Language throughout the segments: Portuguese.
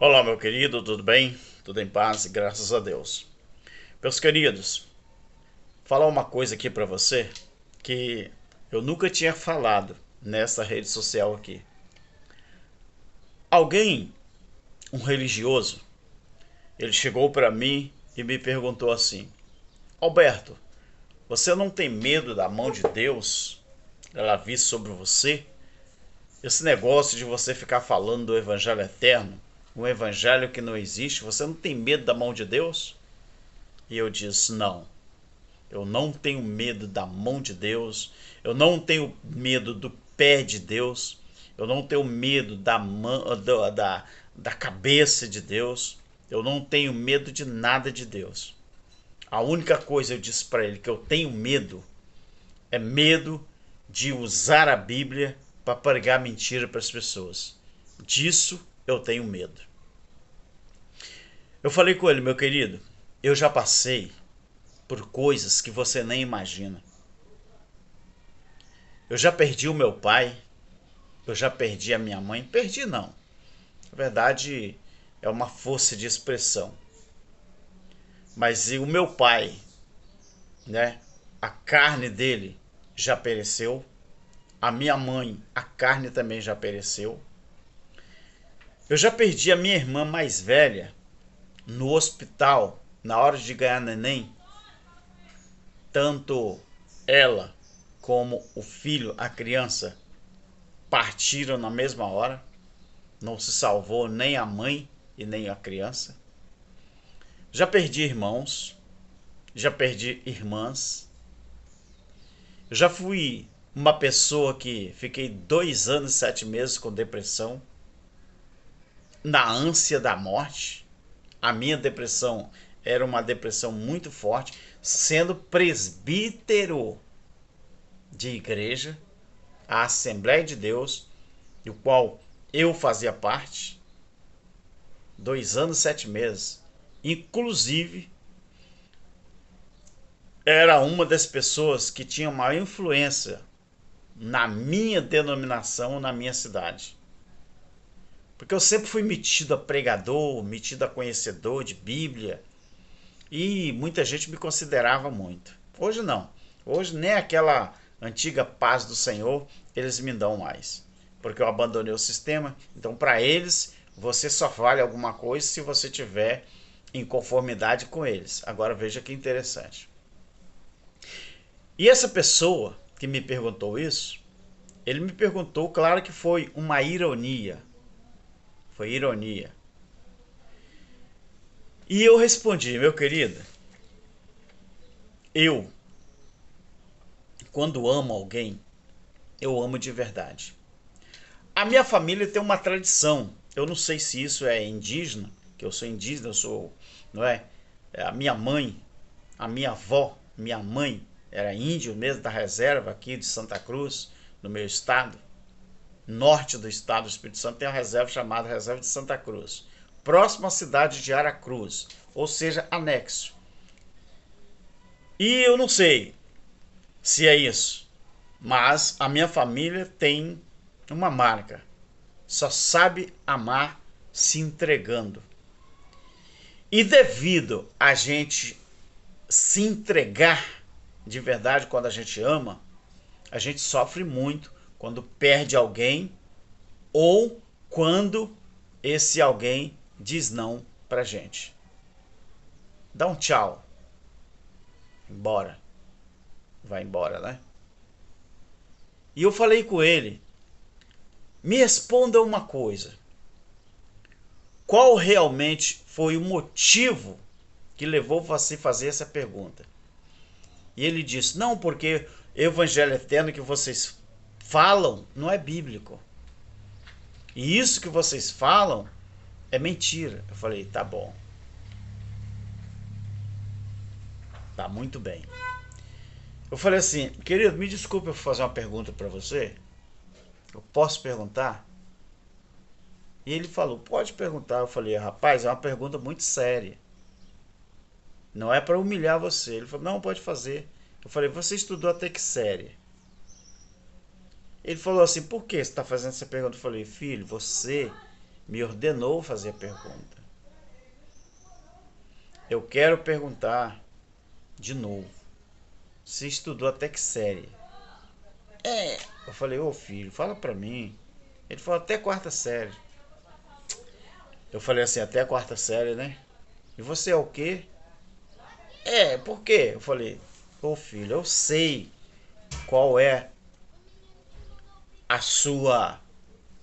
Olá, meu querido, tudo bem? Tudo em paz, graças a Deus. Meus queridos, falar uma coisa aqui pra você que eu nunca tinha falado nessa rede social aqui. Alguém, um religioso, ele chegou pra mim e me perguntou assim: Alberto, você não tem medo da mão de Deus ela vir sobre você? Esse negócio de você ficar falando do evangelho eterno, um evangelho que não existe, você não tem medo da mão de Deus? E eu disse: não. Eu não tenho medo da mão de Deus. Eu não tenho medo do pé de Deus. Eu não tenho medo da cabeça de Deus. Eu não tenho medo de nada de Deus. A única coisa eu disse para ele que eu tenho medo é medo de usar a Bíblia para pregar mentira para as pessoas. Disso eu tenho medo. Eu falei com ele, meu querido, eu já passei por coisas que você nem imagina. Eu já perdi o meu pai, eu já perdi a minha mãe. Perdi não. Na verdade, é uma força de expressão. Mas e o meu pai, né? A carne dele já pereceu. A minha mãe, a carne também já pereceu. Eu já perdi a minha irmã mais velha no hospital na hora de ganhar neném. Tanto ela como o filho, a criança, partiram na mesma hora. Não se salvou nem a mãe e nem a criança. Já perdi irmãos, já perdi irmãs. Eu já fui uma pessoa que fiquei 2 anos e 7 meses com depressão, na ânsia da morte. A minha depressão era uma depressão muito forte, sendo presbítero de igreja, a Assembleia de Deus, do qual eu fazia parte. 2 anos e 7 meses. Inclusive, era uma das pessoas que tinha maior influência na minha denominação, na minha cidade. Porque eu sempre fui metido a pregador, metido a conhecedor de Bíblia, e muita gente me considerava muito. Hoje não. Hoje nem aquela antiga paz do Senhor eles me dão mais. Porque eu abandonei o sistema. Então, para eles, você só vale alguma coisa se você tiver em conformidade com eles. Agora veja que interessante. E essa pessoa que me perguntou isso, ele me perguntou, claro que foi uma ironia. Foi ironia. E eu respondi, meu querido, eu, quando amo alguém, eu amo de verdade. A minha família tem uma tradição. Eu não sei se isso é indígena, que eu sou indígena, eu sou, não é? A minha mãe, a minha avó, minha mãe era índio mesmo da reserva aqui de Santa Cruz, no meu estado. Norte do estado do Espírito Santo tem uma reserva chamada Reserva de Santa Cruz, próximo à cidade de Aracruz, ou seja, anexo. E eu não sei se é isso, mas a minha família tem uma marca: só sabe amar se entregando. E devido a gente se entregar de verdade quando a gente ama, a gente sofre muito quando perde alguém ou quando esse alguém diz não pra gente. Dá um tchau. Embora. Vai embora, né? E eu falei com ele: me responda uma coisa. Qual realmente foi o motivo que levou você a fazer essa pergunta? E ele disse: não, porque o evangelho eterno que vocês falam não é bíblico. E isso que vocês falam é mentira. Eu falei: tá bom. Tá muito bem. Eu falei assim: querido, me desculpe eu fazer uma pergunta para você. Eu posso perguntar? E ele falou: pode perguntar. Eu falei: rapaz, é uma pergunta muito séria. Não é para humilhar você. Ele falou: não, pode fazer. Eu falei: você estudou até que série? Ele falou assim: por que você está fazendo essa pergunta? Eu falei: filho, você me ordenou fazer a pergunta. Eu quero perguntar de novo. Você estudou até que série? Eu falei, ô filho, fala pra mim. Ele falou, até quarta série. Eu falei assim, até a quarta série, né? E você é o quê? Por quê? Eu falei, ô filho, eu sei qual é a sua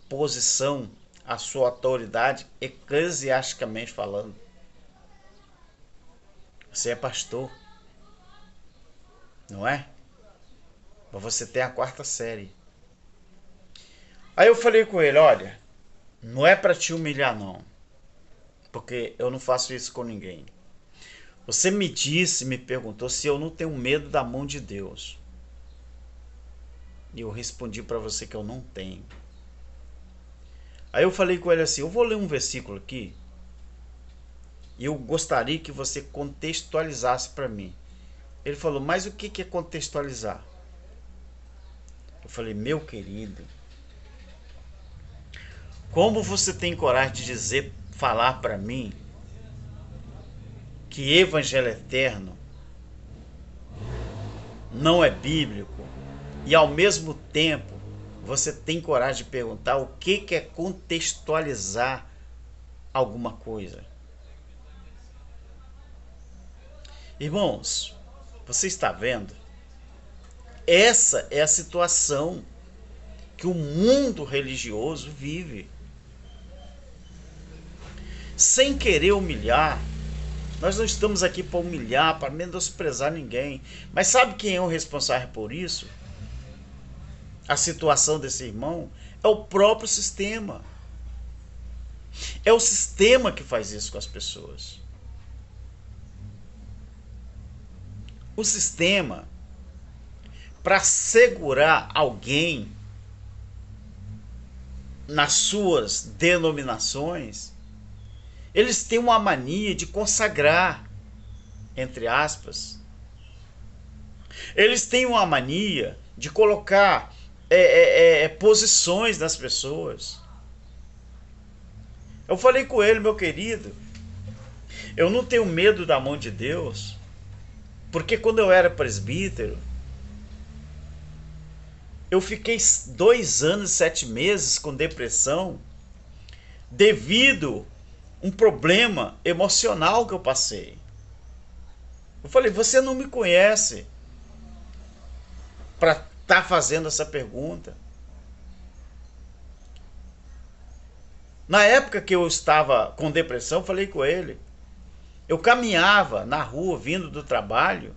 posição, a sua autoridade, eclesiasticamente falando. Você é pastor, não é? Mas você tem a quarta série. Aí eu falei com ele, olha, não é para te humilhar não, porque eu não faço isso com ninguém. Você me perguntou se eu não tenho medo da mão de Deus. E eu respondi para você que eu não tenho. Aí eu falei com ele assim, eu vou ler um versículo aqui e eu gostaria que você contextualizasse para mim. Ele falou, mas o que é contextualizar? Eu falei, meu querido, como você tem coragem de dizer, falar para mim que evangelho eterno não é bíblico e ao mesmo tempo você tem coragem de perguntar o que é contextualizar alguma coisa? Irmãos, você está vendo? Essa é a situação que o mundo religioso vive. Sem querer humilhar, nós não estamos aqui para humilhar, para menosprezar ninguém. Mas sabe quem é o responsável por isso? A situação desse irmão é o próprio sistema. É o sistema que faz isso com as pessoas. O sistema, para segurar alguém nas suas denominações, eles têm uma mania de consagrar, entre aspas. Eles têm uma mania de colocar posições nas pessoas. Eu falei com ele, meu querido, eu não tenho medo da mão de Deus, porque quando eu era presbítero, eu fiquei 2 anos e 7 meses com depressão devido a um problema emocional que eu passei. Eu falei, você não me conhece para estar fazendo essa pergunta. Na época que eu estava com depressão, falei com ele. Eu caminhava na rua vindo do trabalho,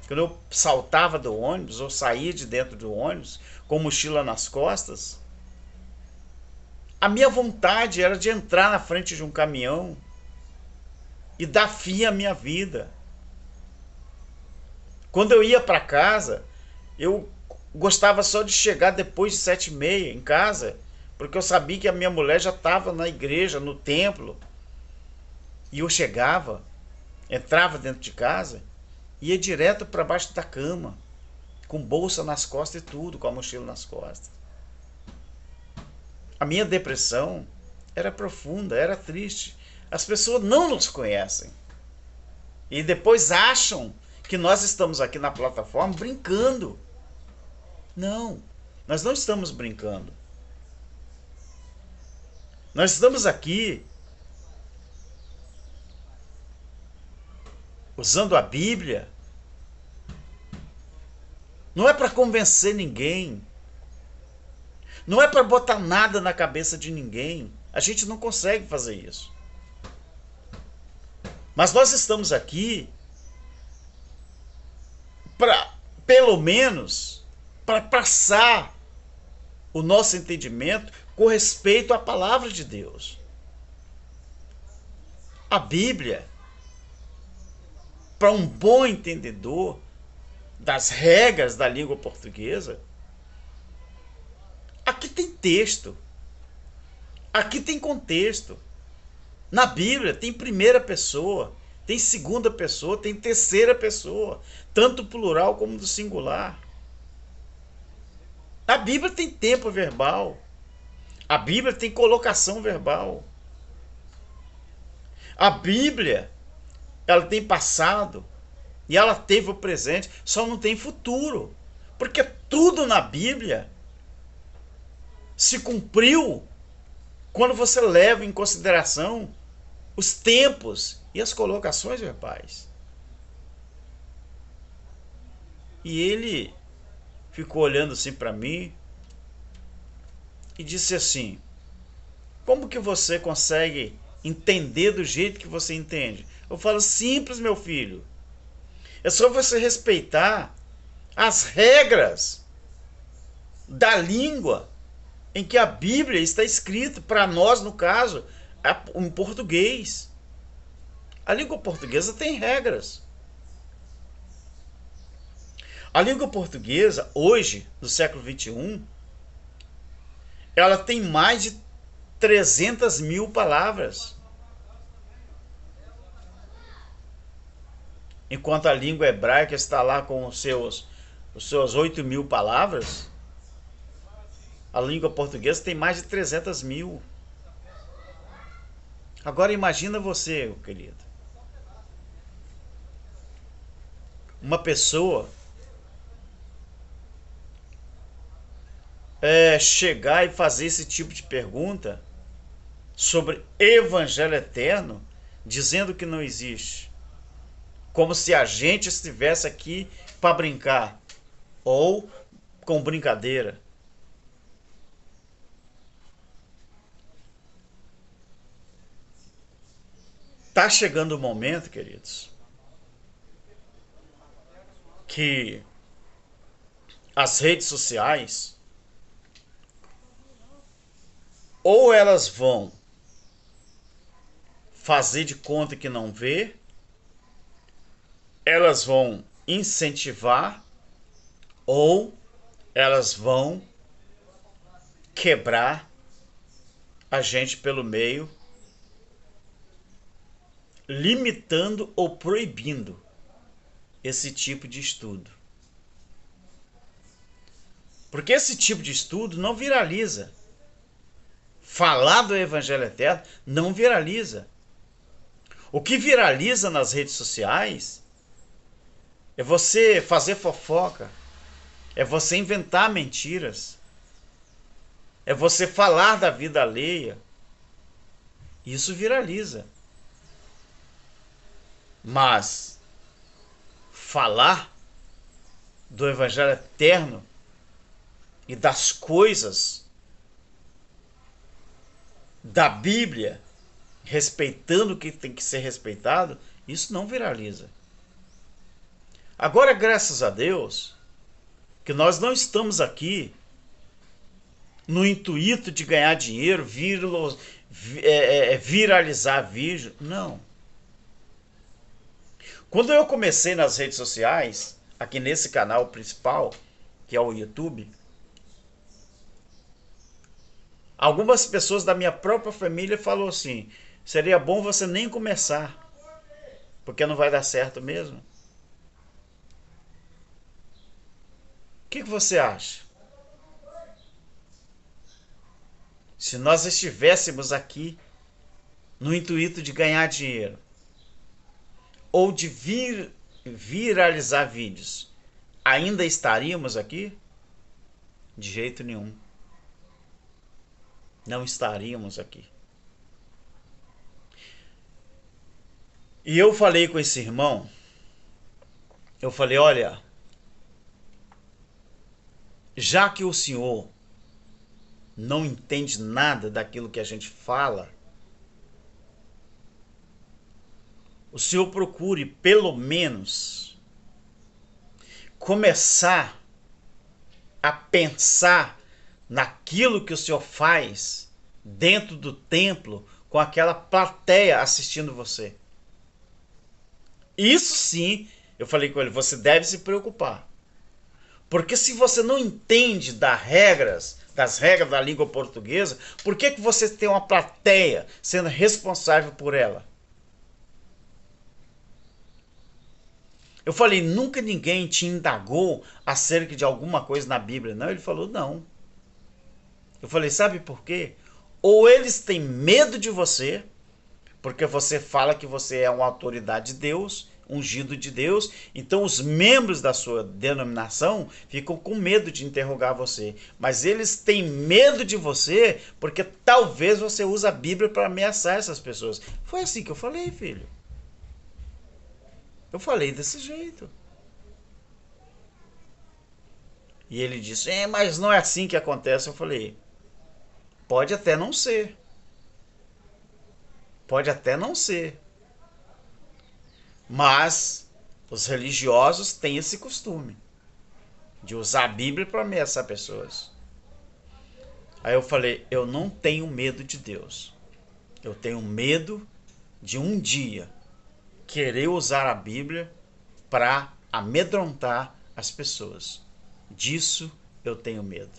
quando eu saltava do ônibus ou saía de dentro do ônibus com mochila nas costas, a minha vontade era de entrar na frente de um caminhão e dar fim à minha vida. Quando eu ia para casa, eu gostava só de chegar depois de 7h30 em casa, porque eu sabia que a minha mulher já estava na igreja, no templo. E eu chegava, entrava dentro de casa, ia direto para baixo da cama, com bolsa nas costas e tudo, com a mochila nas costas. A minha depressão era profunda, era triste. As pessoas não nos conhecem. E depois acham que nós estamos aqui na plataforma brincando. Não, nós não estamos brincando. Nós estamos aqui usando a Bíblia. Não é para convencer ninguém. Não é para botar nada na cabeça de ninguém. A gente não consegue fazer isso. Mas nós estamos aqui para, pelo menos, para passar o nosso entendimento com respeito à palavra de Deus. A Bíblia, para um bom entendedor das regras da língua portuguesa, aqui tem texto, aqui tem contexto. Na Bíblia tem primeira pessoa, tem segunda pessoa, tem terceira pessoa, tanto plural como do singular. A Bíblia tem tempo verbal. A Bíblia tem colocação verbal. A Bíblia, ela tem passado e ela teve o presente, só não tem futuro. Porque tudo na Bíblia se cumpriu quando você leva em consideração os tempos e as colocações verbais. E ele ficou olhando assim para mim e disse assim: como que você consegue entender do jeito que você entende? Eu falo: simples, meu filho. É só você respeitar as regras da língua em que a Bíblia está escrita, para nós, no caso, em português. A língua portuguesa tem regras. A língua portuguesa, hoje, no século XXI, ela tem mais de 300 mil palavras. Enquanto a língua hebraica está lá com os seus 8 mil palavras, a língua portuguesa tem mais de 300 mil. Agora imagina você, querido. Uma pessoa chegar e fazer esse tipo de pergunta sobre evangelho eterno, dizendo que não existe. Como se a gente estivesse aqui para brincar ou com brincadeira. Tá chegando o momento, queridos, que as redes sociais ou elas vão fazer de conta que não vê, elas vão incentivar ou elas vão quebrar a gente pelo meio, limitando ou proibindo esse tipo de estudo. Porque esse tipo de estudo não viraliza. Falar do Evangelho Eterno não viraliza. O que viraliza nas redes sociais é você fazer fofoca, é você inventar mentiras, é você falar da vida alheia. Isso viraliza. Mas falar do Evangelho Eterno e das coisas da Bíblia, respeitando o que tem que ser respeitado, isso não viraliza. Agora, graças a Deus, que nós não estamos aqui no intuito de ganhar dinheiro, viralizar vídeo. Não. Quando eu comecei nas redes sociais, aqui nesse canal principal, que é o YouTube, algumas pessoas da minha própria família falaram assim: seria bom você nem começar, porque não vai dar certo mesmo. O que você acha? Se nós estivéssemos aqui no intuito de ganhar dinheiro ou de viralizar vídeos, ainda estaríamos aqui? De jeito nenhum. Não estaríamos aqui. E eu falei com esse irmão, eu falei: olha, já que o senhor não entende nada daquilo que a gente fala, o senhor procure pelo menos começar a pensar naquilo que o senhor faz dentro do templo com aquela plateia assistindo você. Isso sim, eu falei com ele, você deve se preocupar. Porque se você não entende das regras da língua portuguesa, por que você tem uma plateia sendo responsável por ela? Eu falei: nunca ninguém te indagou acerca de alguma coisa na Bíblia? Não, ele falou: não. Eu falei, sabe por quê? Ou eles têm medo de você, porque você fala que você é uma autoridade de Deus, ungido de Deus, então os membros da sua denominação ficam com medo de interrogar você. Mas eles têm medo de você porque talvez você use a Bíblia para ameaçar essas pessoas. Foi assim que eu falei, filho. Eu falei desse jeito. E ele disse, mas não é assim que acontece. Eu falei, pode até não ser. Pode até não ser. Mas os religiosos têm esse costume de usar a Bíblia para ameaçar pessoas. Aí eu falei, eu não tenho medo de Deus. Eu tenho medo de um dia querer usar a Bíblia para amedrontar as pessoas. Disso eu tenho medo.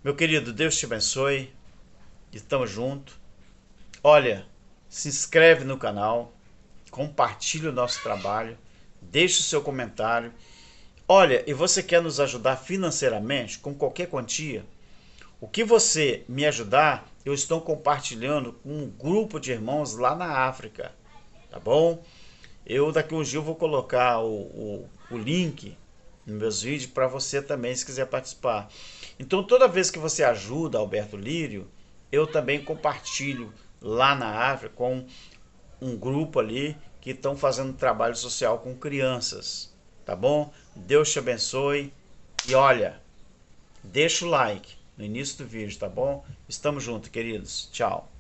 Meu querido, Deus te abençoe. Estamos juntos. Olha, se inscreve no canal, compartilhe o nosso trabalho, deixe o seu comentário. Olha, e você quer nos ajudar financeiramente com qualquer quantia? O que você me ajudar, eu estou compartilhando com um grupo de irmãos lá na África, tá bom? Eu daqui a uns dias vou colocar o link nos meus vídeos para você também, se quiser participar. Então toda vez que você ajuda Alberto Lírio, eu também compartilho lá na África com um grupo ali que estão fazendo trabalho social com crianças, tá bom? Deus te abençoe e olha, deixa o like no início do vídeo, tá bom? Estamos juntos, queridos. Tchau.